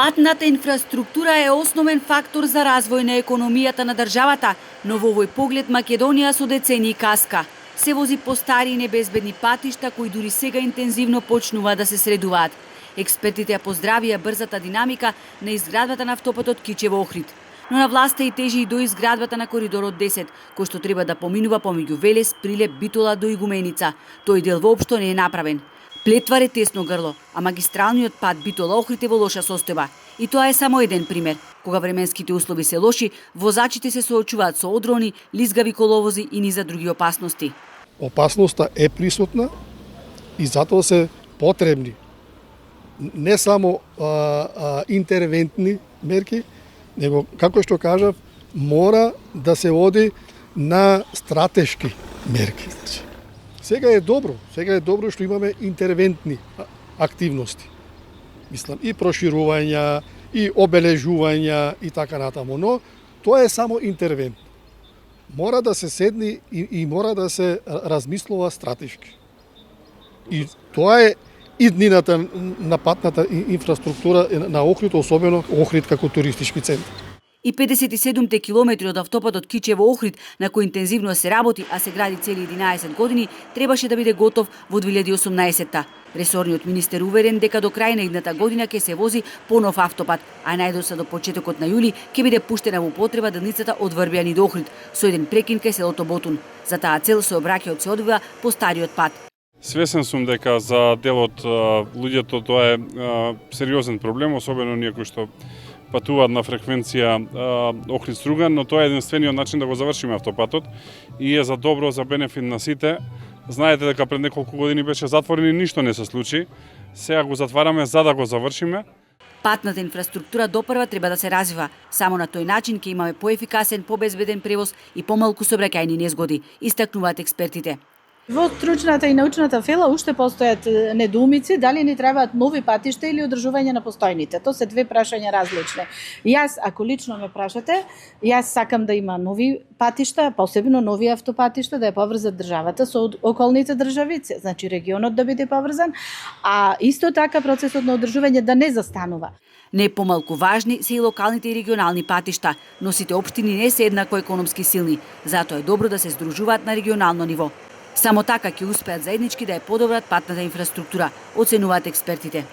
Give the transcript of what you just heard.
Патната инфраструктура е основен фактор за развој на економијата на државата, но во овој поглед Македонија со децении каска. Се вози по стари и небезбедни патишта кои дури сега интензивно почнуваат да се средуваат. Експертите ја поздравија брзата динамика на изградбата на автопатот Кичево-Охрид. Но на власта и тежи и до изградбата на коридорот 10, кој што треба да поминува помеѓу Велес, Прилеп, Битола до Игуменица. Тој дел воопшто не е направен. Плетвар е тесно грло, а магистралниот пат Битола-Охрид е во лоша состојба. И тоа е само еден пример. Кога временските услови се лоши, возачите се соочуваат со одрони, лизгави коловози и низа други опасности. Опасноста е присутна и затоа се потребни не само интервентни мерки, него, како што кажав, мора да се оди на стратешки мерки. Сега е добро што имаме интервентни активности. Мислам, и проширувања, и обележувања и така натаму, но тоа е само интервент. Мора да се седни и мора да се размислува стратешки. И тоа е иднината на патната инфраструктура на Охрид, особено Охрид како туристички центар. И 57 километри од автопатот Кичево-Охрид, на кој интензивно се работи, а се гради цели 11 години, требаше да биде готов во 2018-та. Ресорниот министер уверен дека до крај на идната година ќе се вози понов автопат, а најдоса до почетокот на јули ќе биде пуштена во употреба делницата од Врбјани до Охрид, со еден прекин кај селото Ботун. За таа цел сообраќајот се одвива по стариот пат. Свесен сум дека за дел од луѓето тоа е сериозен проблем, особено ние кои што патуваат на фреквенција Охрид-Струган, но тоа е единствениот начин да го завршиме автопатот и е за добро, за бенефит на сите. Знаете дека пред неколку години беше затворен и ништо не се случи. Сега го затвараме за да го завршиме. Патната инфраструктура допрва треба да се развива. Само на тој начин ќе имаме поефикасен, побезбеден превоз и помалку сообраќајни незгоди, истакнуваат експертите. Во стручната и научната фела уште постојат недоумици дали ни требаат нови патишта или одржување на постојните. Тоа се две прашања различни. Јас, ако лично ме прашате, јас сакам да има нови патишта, посебно нови автопатишта, да ја поврзат државата со околните држави, значи регионот да биде поврзан, а исто така процесот на одржување да не застанува. Не помалку важни се и локалните и регионални патишта, но сите општини не се еднакво економски силни, затоа е добро да се здружуваат на регионално ниво. Само така ќе успеат заеднички да ја подобрат патната инфраструктура, оценуваат експертите.